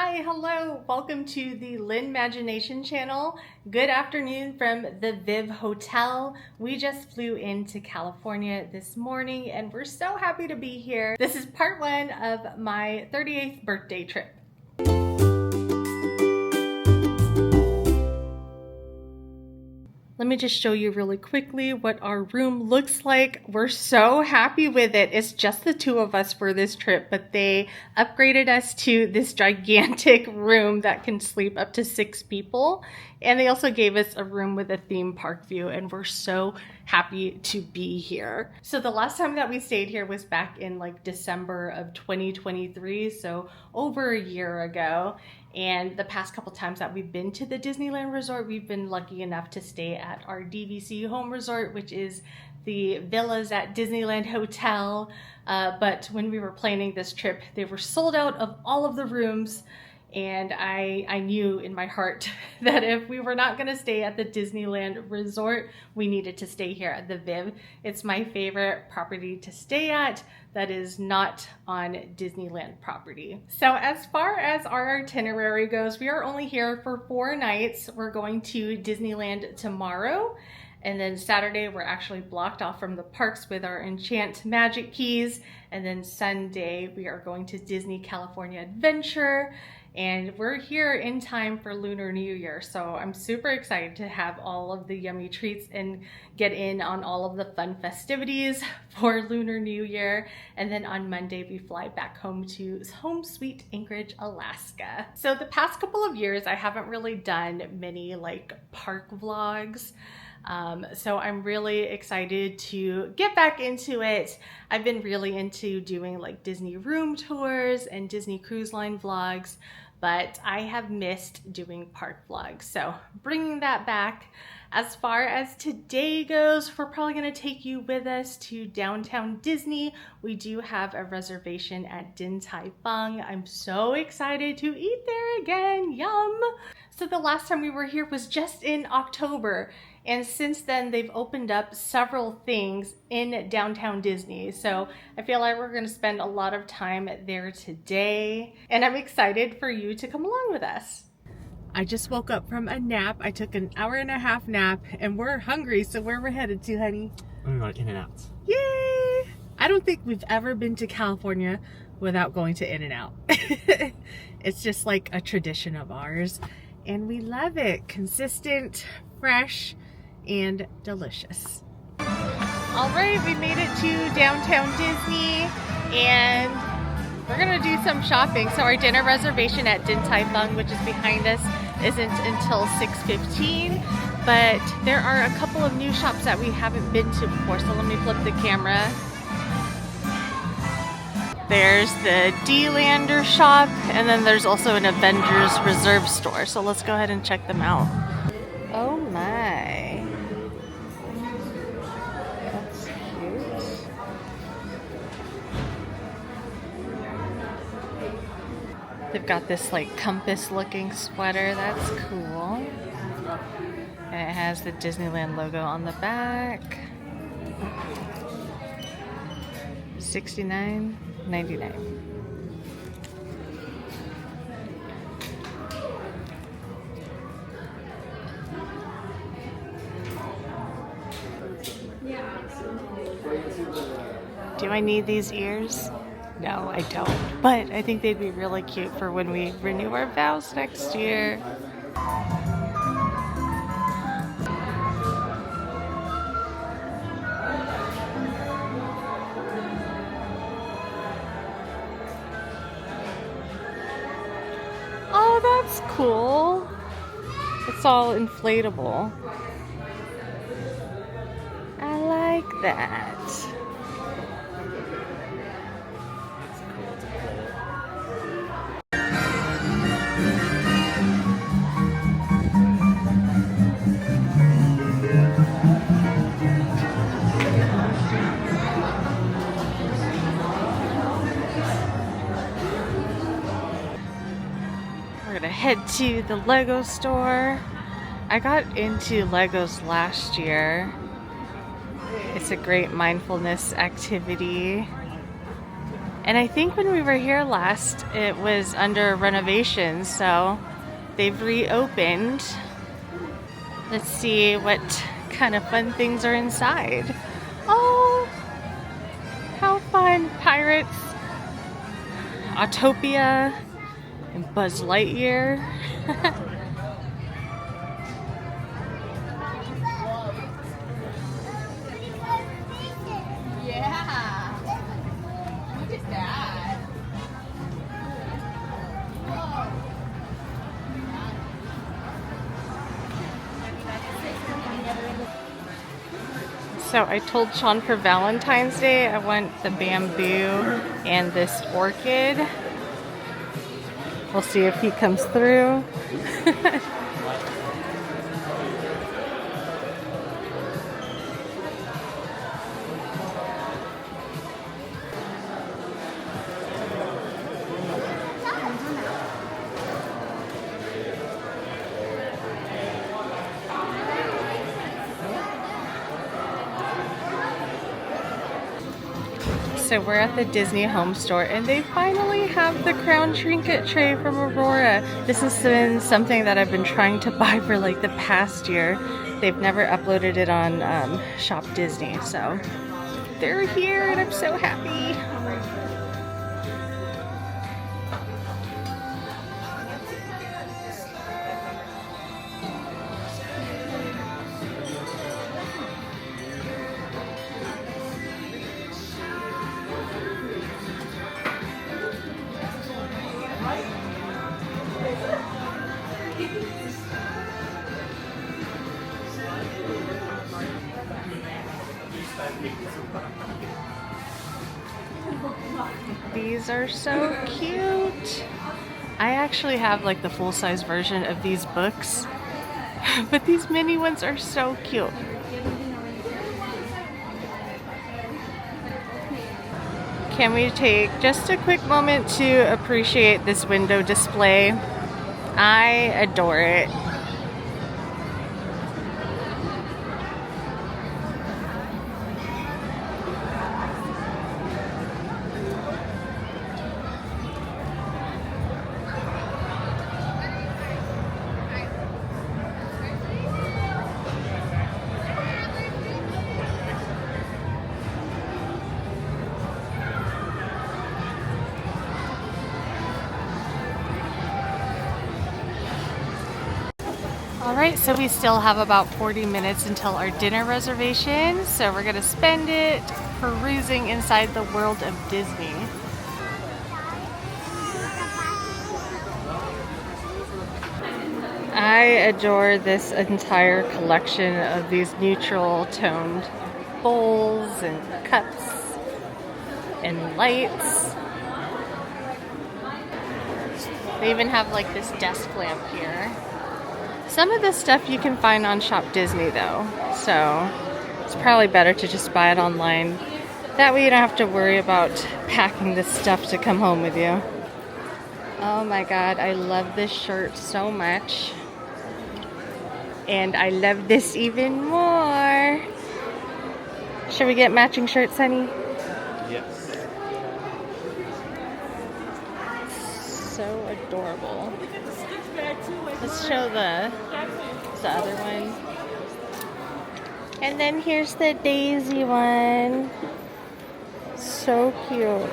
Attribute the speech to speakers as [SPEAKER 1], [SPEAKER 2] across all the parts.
[SPEAKER 1] Hi, hello, welcome to the LINmagination channel. Good afternoon from the Viv Hotel. We just flew into California this morning and we're so happy to be here. This is part one of my 38th birthday trip. Let me just show you really quickly what our room looks like. We're so happy with it. It's just the two of us for this trip, but they upgraded us to this gigantic room that can sleep up to 6 people. And they also gave us a room with a theme park view, and we're so happy to be here. So the last time that we stayed here was back in like December of 2023, so over a year ago. And the past couple times that we've been to the Disneyland resort, we've been lucky enough to stay at our DVC home resort, which is the villas at Disneyland Hotel. But when we were planning this trip, they were sold out of all of the rooms. And I knew in my heart that if we were not going to stay at the Disneyland resort, we needed to stay here at the Viv. It's my favorite property to stay at that is not on Disneyland property. So as far as our itinerary goes, we are only here for 4 nights. We're going to Disneyland tomorrow. And then Saturday, we're actually blocked off from the parks with our Enchant Magic Keys. And then Sunday, we are going to Disney California Adventure. And we're here in time for Lunar New Year. So I'm super excited to have all of the yummy treats and get in on all of the fun festivities for Lunar New Year. And then on Monday, we fly back home to home sweet Anchorage, Alaska. So the past couple of years, I haven't really done many like park vlogs. So I'm really excited to get back into it. I've been really into doing like Disney room tours and Disney Cruise Line vlogs, but I have missed doing park vlogs. So bringing that back. As far as today goes, we're probably going to take you with us to downtown Disney. We do have a reservation at Din Tai Fung. I'm so excited to eat there again. Yum! So the last time we were here was just in October. And since then, they've opened up several things in downtown Disney. So I feel like we're going to spend a lot of time there today. And I'm excited for you to come along with us. I just woke up from a nap. I took an 1.5-hour nap and we're hungry. So where we're headed to, honey?
[SPEAKER 2] We're going to In-N-Out.
[SPEAKER 1] Yay! I don't think we've ever been to California without going to In-N-Out. It's just like a tradition of ours. And we love it. Consistent, fresh, and delicious. All right, we made it to downtown Disney and we're gonna do some shopping. So our dinner reservation at Din Tai Fung, which is behind us, isn't until 6:15, but there are a couple of new shops that we haven't been to before. So let me flip the camera. There's the D-Lander shop, and then there's also an Avengers Reserve store. So let's go ahead and check them out. Oh my. That's cute. They've got this like compass looking sweater. That's cool. And it has the Disneyland logo on the back. $69.99. Do I need these ears? No, I don't. But I think they'd be really cute for when we renew our vows next year. Oh, that's cool. It's all inflatable. I like that. We're gonna head to the Lego store. I got into Legos last year. It's a great mindfulness activity. And I think when we were here last, it was under renovation, so they've reopened. Let's see what kind of fun things are inside. Oh, how fun. Pirates, Autopia, and Buzz Lightyear.
[SPEAKER 2] Yeah. Look at that.
[SPEAKER 1] So I told Sean for Valentine's Day I want the bamboo and this orchid. We'll see if he comes through. So we're at the Disney home store and they finally have the crown trinket tray from Aurora. This has been something that I've been trying to buy for like the past year. They've never uploaded it on Shop Disney, so they're here and I'm so happy. These are so cute. I actually have like the full-size version of these books, but these mini ones are so cute. Can we take just a quick moment to appreciate this window display? I adore it. Alright, so we still have about 40 minutes until our dinner reservation, so we're going to spend it perusing inside the world of Disney. I adore this entire collection of these neutral toned bowls and cups and lights. They even have like this desk lamp here. Some of this stuff you can find on Shop Disney though, so it's probably better to just buy it online. That way you don't have to worry about packing this stuff to come home with you. Oh my god, I love this shirt so much. And I love this even more. Should we get matching shirts, honey?
[SPEAKER 3] Yes.
[SPEAKER 1] So adorable. Let's show the other one. And then here's the daisy one. So cute.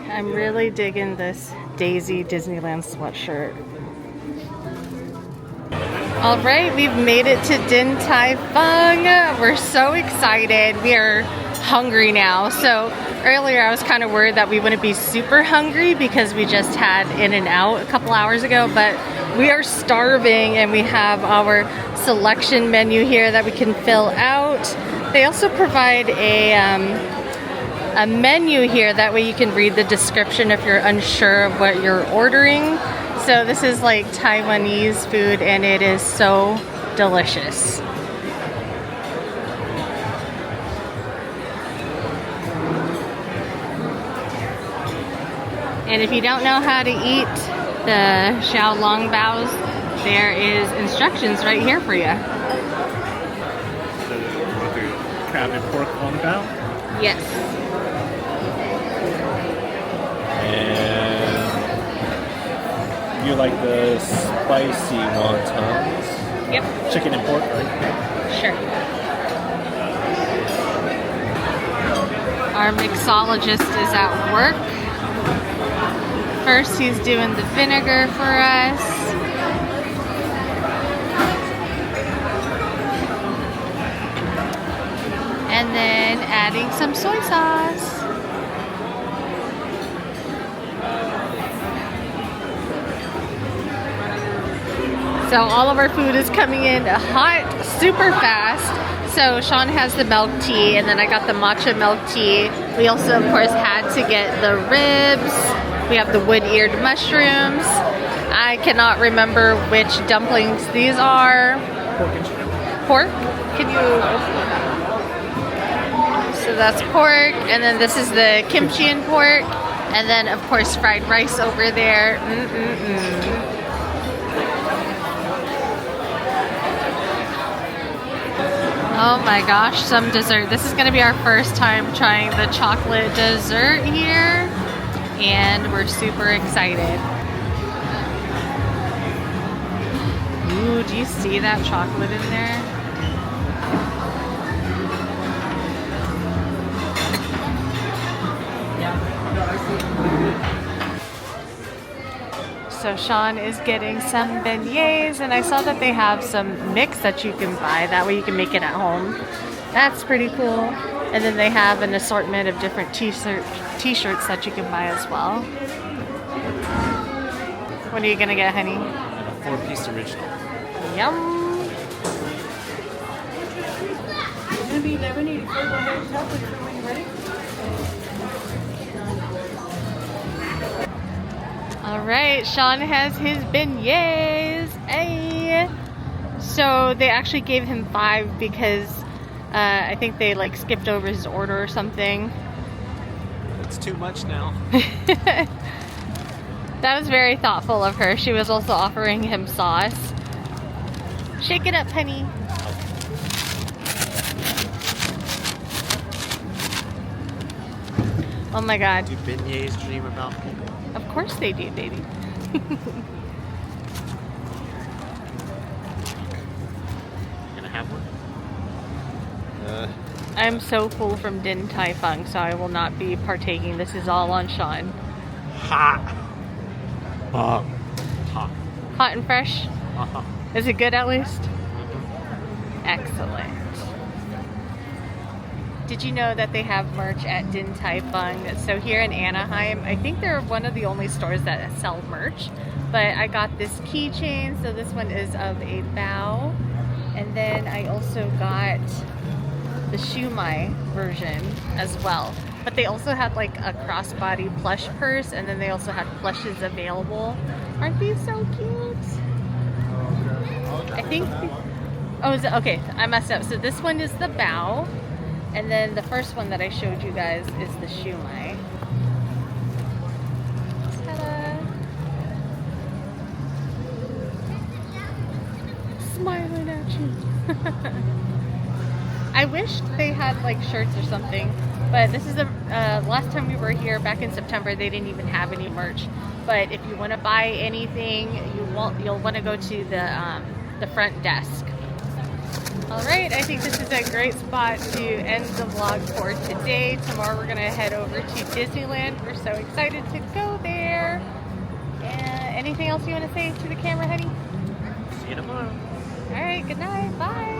[SPEAKER 1] I'm really digging this Daisy Disneyland sweatshirt. All right, we've made it to Din Tai Fung. We're so excited. We are hungry now. So earlier I was kind of worried that we wouldn't be super hungry because we just had In-N-Out a couple hours ago, but we are starving and we have our selection menu here that we can fill out. They also provide a menu here, that way you can read the description if you're unsure of what you're ordering. So this is like Taiwanese food and it is so delicious. And if you don't know how to eat the Xiao Long Baos, there is instructions right here for you.
[SPEAKER 3] The crab and pork long bao?
[SPEAKER 1] Yes.
[SPEAKER 3] And you like the spicy wontons?
[SPEAKER 1] Yep.
[SPEAKER 3] Chicken and pork, right?
[SPEAKER 1] Sure. Our mixologist is at work. First, he's doing the vinegar for us. And then adding some soy sauce. So all of our food is coming in hot, super fast. So Sean has the milk tea, and then I got the matcha milk tea. We also, of course, had to get the ribs. We have the wood-eared mushrooms. I cannot remember which dumplings these are.
[SPEAKER 3] Pork and chicken.
[SPEAKER 1] Pork? Can you open it up? So that's pork, and then this is the kimchi and pork, and then of course fried rice over there. Oh my gosh, some dessert. This is going to be our first time trying the chocolate dessert here, and we're super excited. Ooh, do you see that chocolate in there? So Sean is getting some beignets, and I saw that they have some mix that you can buy. That way you can make it at home. That's pretty cool. And then they have an assortment of different t-shirts that you can buy as well. What are you gonna get, honey?
[SPEAKER 3] And a 4-piece original.
[SPEAKER 1] Yum.
[SPEAKER 2] It's gonna be $11.84. Go ahead and tell me when you're ready.
[SPEAKER 1] All right, Sean has his beignets. Hey. So they actually gave him 5 because I think they like skipped over his order or something.
[SPEAKER 3] It's too much now.
[SPEAKER 1] That was very thoughtful of her. She was also offering him sauce. Shake it up, honey. Oh my God.
[SPEAKER 3] Do beignets dream about people?
[SPEAKER 1] Of course they do, baby.
[SPEAKER 3] Gonna have one?
[SPEAKER 1] I'm so full from Din Tai Fung, so I will not be partaking. This is all on Sean.
[SPEAKER 3] Hot. Hot.
[SPEAKER 1] Hot and fresh?
[SPEAKER 3] Uh-huh.
[SPEAKER 1] Is it good at least? Excellent. Did you know that they have merch at Din Tai Fung? So here in Anaheim, I think they're one of the only stores that sell merch. But I got this keychain, so this one is of a bow. And then I also got the shumai version as well. But they also had like a crossbody plush purse, and then they also had plushes available. Aren't these so cute? I think, oh, is it, okay, I messed up. So this one is the bow, and then the first one that I showed you guys is the shumai. Ta-da! Smiling at you. I wish they had like shirts or something, but this is the last time we were here back in September. They didn't even have any merch. But if you want to buy anything, you'll want to go to the front desk. All right, I think this is a great spot to end the vlog for today. Tomorrow we're gonna head over to Disneyland. We're so excited to go there. Anything else you want to say to the camera, honey?
[SPEAKER 3] See you tomorrow.
[SPEAKER 1] All right, good night. Bye.